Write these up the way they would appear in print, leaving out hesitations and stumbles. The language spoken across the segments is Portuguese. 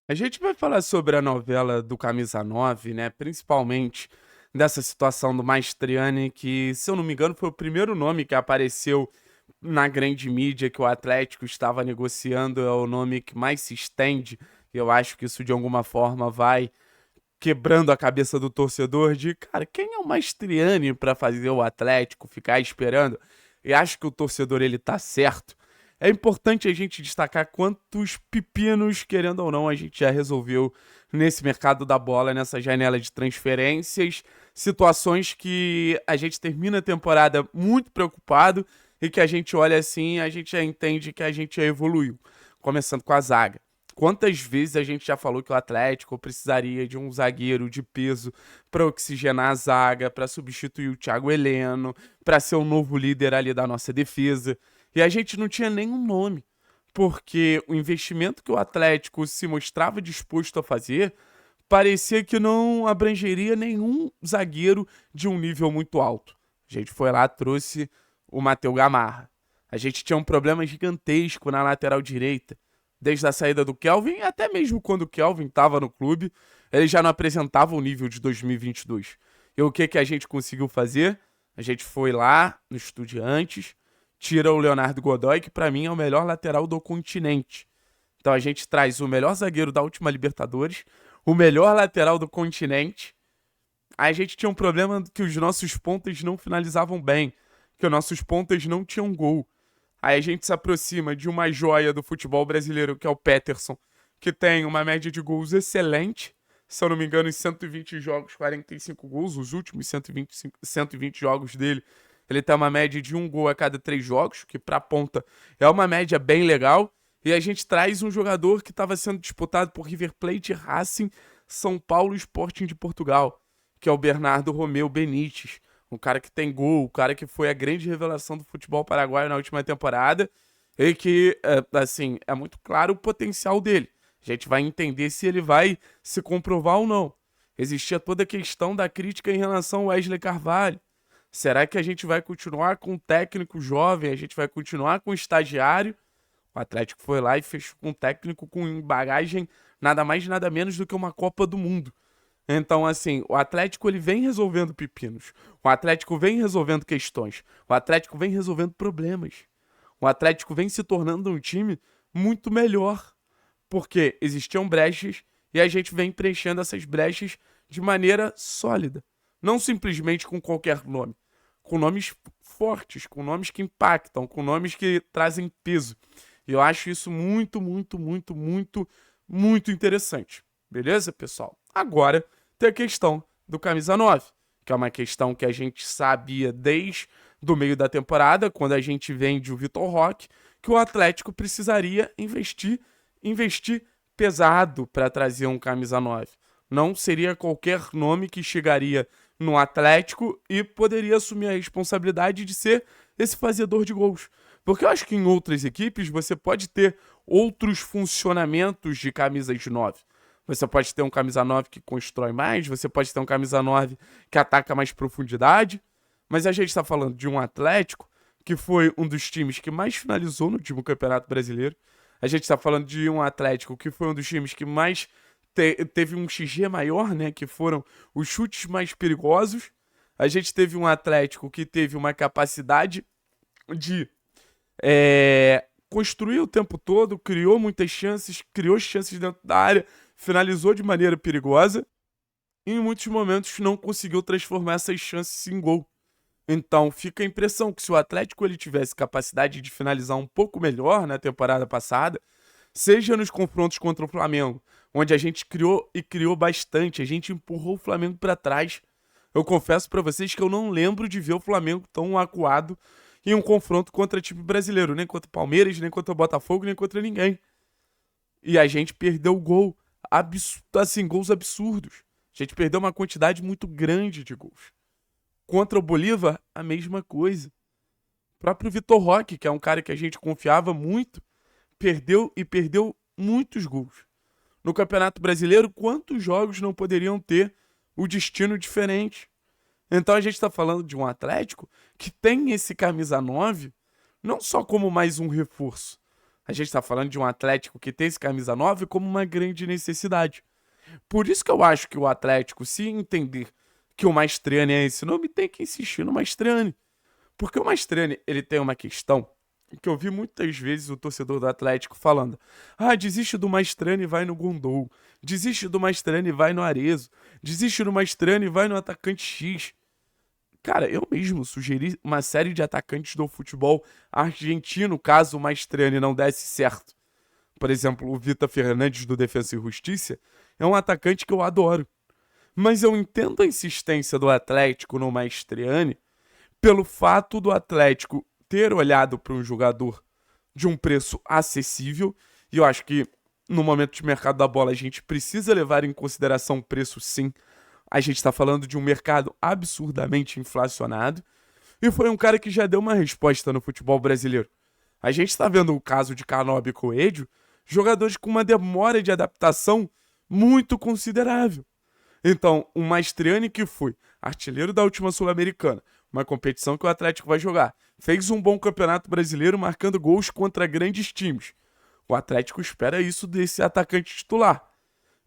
A gente vai falar sobre a novela do Camisa 9, né? Principalmente dessa situação do Mastriani, que, se eu não me engano, foi o primeiro nome que apareceu na grande mídia que o Atlético estava negociando, é o nome que mais se estende. E eu acho que isso de alguma forma vai quebrando a cabeça do torcedor de, cara, quem é o Mastriani para fazer o Atlético ficar esperando? E acho que o torcedor ele tá certo. É importante a gente destacar quantos pepinos, querendo ou não, a gente já resolveu nesse mercado da bola, nessa janela de transferências, situações que a gente termina a temporada muito preocupado e que a gente olha assim, a gente já entende que a gente já evoluiu, começando com a zaga. Quantas vezes a gente já falou que o Atlético precisaria de um zagueiro de peso para oxigenar a zaga, para substituir o Thiago Heleno, para ser o novo líder ali da nossa defesa. E a gente não tinha nenhum nome, porque o investimento que o Atlético se mostrava disposto a fazer parecia que não abrangeria nenhum zagueiro de um nível muito alto. A gente foi lá, trouxe o Matheus Gamarra. A gente tinha um problema gigantesco na lateral direita desde a saída do Kelvin, até mesmo quando o Kelvin estava no clube, ele já não apresentava o nível de 2022. E 22. E o que a gente conseguiu fazer? A gente foi lá no Estudiantes, tira o Leonardo Godoy, que para mim é o melhor lateral do continente. Então a gente traz o melhor zagueiro da última Libertadores, o melhor lateral do continente. Aí a gente tinha um problema que os nossos pontas não finalizavam bem, que os nossos pontas não tinham gol. Aí a gente se aproxima de uma joia do futebol brasileiro, que é o Peterson, que tem uma média de gols excelente. Se eu não me engano, em 120 jogos, 45 gols. Os últimos 120 jogos dele, ele tem uma média de um gol a cada 3 jogos, que para ponta é uma média bem legal. E a gente traz um jogador que estava sendo disputado por River Plate, Racing, São Paulo e Sporting de Portugal, que é o Bernardo Romeu Benítez. Um cara que tem gol, um cara que foi a grande revelação do futebol paraguaio na última temporada e que, assim, é muito claro o potencial dele. A gente vai entender se ele vai se comprovar ou não. Existia toda a questão da crítica em relação ao Wesley Carvalho. Será que a gente vai continuar com um técnico jovem? A gente vai continuar com um estagiário? O Atlético foi lá e fechou com um técnico com bagagem nada mais nada menos do que uma Copa do Mundo. Então, assim, o Atlético ele vem resolvendo pepinos. O Atlético vem resolvendo questões. O Atlético vem resolvendo problemas. O Atlético vem se tornando um time muito melhor. Porque existiam brechas e a gente vem preenchendo essas brechas de maneira sólida. Não simplesmente com qualquer nome. Com nomes fortes, com nomes que impactam, com nomes que trazem peso. E eu acho isso muito, muito, muito, muito, muito interessante. Beleza, pessoal? Agora tem a questão do camisa 9, que é uma questão que a gente sabia desde do meio da temporada, quando a gente vende o Vitor Roque, que o Atlético precisaria investir pesado para trazer um camisa 9. Não seria qualquer nome que chegaria no Atlético e poderia assumir a responsabilidade de ser esse fazedor de gols. Porque eu acho que em outras equipes você pode ter outros funcionamentos de camisas de 9. Você pode ter um camisa 9 que constrói mais, você pode ter um camisa 9 que ataca mais profundidade, mas a gente está falando de um Atlético que foi um dos times que mais finalizou no último Campeonato Brasileiro. A gente está falando de um Atlético que foi um dos times que mais teve um XG maior, né? Que foram os chutes mais perigosos. A gente teve um Atlético que teve uma capacidade de construir o tempo todo, criou muitas chances, criou chances dentro da área, finalizou de maneira perigosa e em muitos momentos não conseguiu transformar essas chances em gol. Então fica a impressão que se o Atlético ele tivesse capacidade de finalizar um pouco melhor na temporada passada, seja nos confrontos contra o Flamengo, onde a gente criou e criou bastante, a gente empurrou o Flamengo para trás. Eu confesso para vocês que eu não lembro de ver o Flamengo tão acuado em um confronto contra time brasileiro, nem contra o Palmeiras, nem contra o Botafogo, nem contra ninguém. E a gente perdeu gol, assim, gols absurdos. A gente perdeu uma quantidade muito grande de gols. Contra o Bolívar, a mesma coisa. O próprio Vitor Roque, que é um cara que a gente confiava muito, perdeu muitos gols. No Campeonato Brasileiro, quantos jogos não poderiam ter o destino diferente? Então a gente está falando de um Atlético que tem esse camisa 9 não só como mais um reforço, A gente tá falando de um Atlético que tem esse camisa 9 como uma grande necessidade. Por isso que eu acho que o Atlético, se entender que o Mastriani é esse nome, tem que insistir no Mastriani. Porque o Mastriani, ele tem uma questão que eu vi muitas vezes o torcedor do Atlético falando: ah, desiste do Mastriani e vai no Gondou. Desiste do Mastriani e vai no Arezzo. Desiste do Mastriani e vai no atacante X. Cara, eu mesmo sugeri uma série de atacantes do futebol argentino caso o Mastriani não desse certo. Por exemplo, o Vitor Fernandes do Defensa e Justiça é um atacante que eu adoro. Mas eu entendo a insistência do Atlético no Mastriani pelo fato do Atlético ter olhado para um jogador de um preço acessível, e eu acho que no momento de mercado da bola a gente precisa levar em consideração o preço, sim. A gente está falando de um mercado absurdamente inflacionado, e foi um cara que já deu uma resposta no futebol brasileiro. A gente está vendo o caso de Canobi e Coelho, jogadores com uma demora de adaptação muito considerável. Então, o Mastriani, que foi artilheiro da última Sul-Americana, uma competição que o Atlético vai jogar, fez um bom campeonato brasileiro marcando gols contra grandes times. O Atlético espera isso desse atacante titular.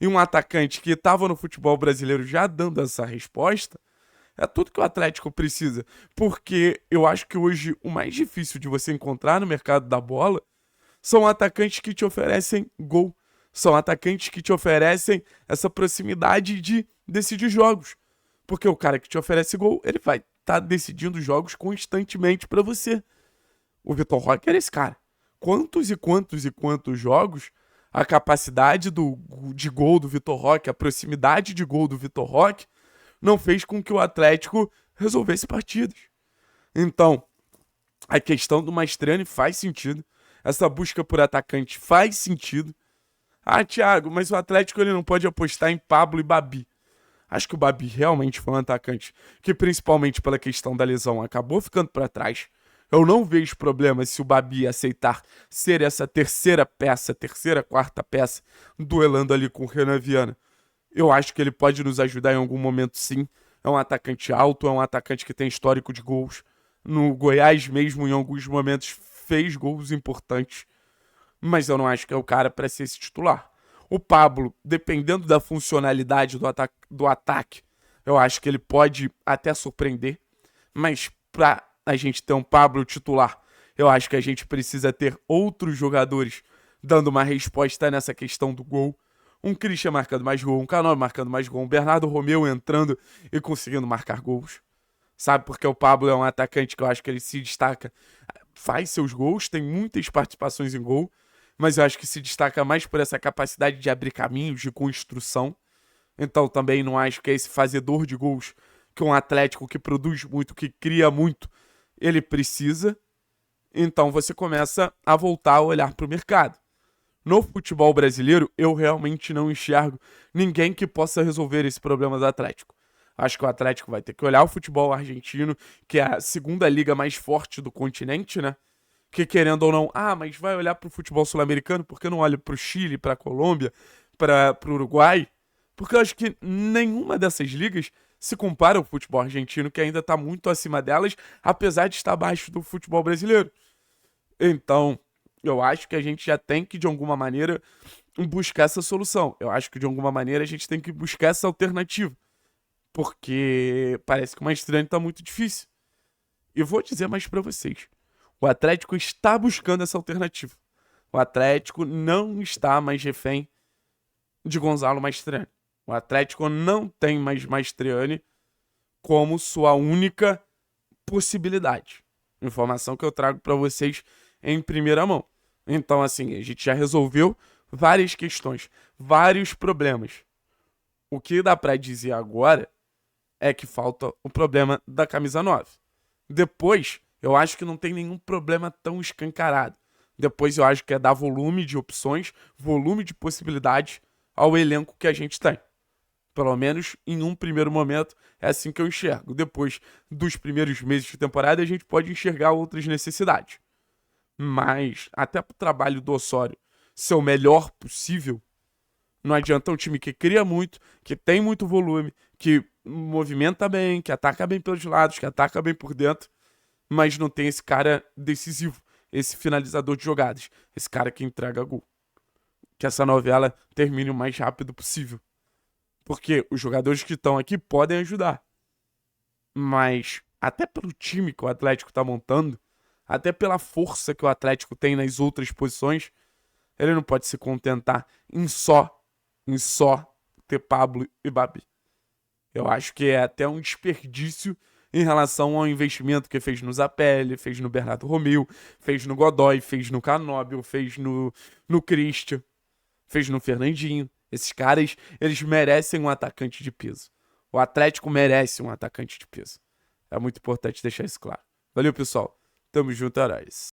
E um atacante que estava no futebol brasileiro já dando essa resposta, é tudo que o Atlético precisa. Porque eu acho que hoje o mais difícil de você encontrar no mercado da bola são atacantes que te oferecem gol. São atacantes que te oferecem essa proximidade de decidir jogos. Porque o cara que te oferece gol, ele vai estar decidindo jogos constantemente para você. O Vitor Roque era esse cara. Quantos e quantos e quantos jogos a capacidade de gol do Vitor Roque, a proximidade de gol do Vitor Roque, não fez com que o Atlético resolvesse partidas. Então, a questão do Mastriani faz sentido. Essa busca por atacante faz sentido. Ah, Thiago, mas o Atlético ele não pode apostar em Pablo e Babi. Acho que o Babi realmente foi um atacante que, principalmente pela questão da lesão, acabou ficando para trás. Eu não vejo problema se o Babi aceitar ser essa terceira peça, terceira, quarta peça, duelando ali com o Renan Viana. Eu acho que ele pode nos ajudar em algum momento, sim. É um atacante alto, é um atacante que tem histórico de gols. No Goiás mesmo, em alguns momentos, fez gols importantes. Mas eu não acho que é o cara para ser esse titular. O Pablo, dependendo da funcionalidade do ataque, eu acho que ele pode até surpreender. Mas para a gente ter um Pablo titular, eu acho que a gente precisa ter outros jogadores dando uma resposta nessa questão do gol. Um Christian marcando mais gol, um Canobi marcando mais gol, um Bernardo Romeu entrando e conseguindo marcar gols. Sabe, porque o Pablo é um atacante que eu acho que ele se destaca, faz seus gols, tem muitas participações em gol, mas eu acho que se destaca mais por essa capacidade de abrir caminhos, de construção. Então também não acho que é esse fazedor de gols que um Atlético que produz muito, que cria muito, ele precisa. Então você começa a voltar a olhar para o mercado. No futebol brasileiro, eu realmente não enxergo ninguém que possa resolver esse problema do Atlético. Acho que o Atlético vai ter que olhar o futebol argentino, que é a segunda liga mais forte do continente, né? Que querendo ou não, mas vai olhar para o futebol sul-americano, por que não olha para o Chile, para a Colômbia, para o Uruguai? Porque eu acho que nenhuma dessas ligas se compara ao futebol argentino, que ainda está muito acima delas, apesar de estar abaixo do futebol brasileiro. Então, eu acho que a gente já tem que, de alguma maneira, buscar essa solução. Eu acho que, de alguma maneira, a gente tem que buscar essa alternativa. Porque parece que o Mastriani está muito difícil. E vou dizer mais para vocês. O Atlético está buscando essa alternativa. O Atlético não está mais refém de Gonzalo Mastriani. O Atlético não tem mais Mastriani como sua única possibilidade. Informação que eu trago para vocês em primeira mão. Então, assim, a gente já resolveu várias questões, vários problemas. O que dá para dizer agora é que falta o problema da camisa 9. Depois, eu acho que não tem nenhum problema tão escancarado. Depois eu acho que é dar volume de opções, volume de possibilidades ao elenco que a gente tem. Pelo menos em um primeiro momento é assim que eu enxergo. Depois dos primeiros meses de temporada a gente pode enxergar outras necessidades. Mas até para o trabalho do Osório ser o melhor possível, não adianta um time que cria muito, que tem muito volume, que movimenta bem, que ataca bem pelos lados, que ataca bem por dentro, mas não tem esse cara decisivo, esse finalizador de jogadas, esse cara que entrega gol. Que essa novela termine o mais rápido possível. Porque os jogadores que estão aqui podem ajudar. Mas até pelo time que o Atlético tá montando, até pela força que o Atlético tem nas outras posições, ele não pode se contentar em só ter Pablo e Babi. Eu acho que é até um desperdício em relação ao investimento que fez no Zapelli, fez no Bernardo Romeu, fez no Godoy, fez no Canóbio, fez no Christian, fez no Fernandinho. Esses caras, eles merecem um atacante de peso. O Atlético merece um atacante de peso. É muito importante deixar isso claro. Valeu, pessoal. Tamo junto, Arais.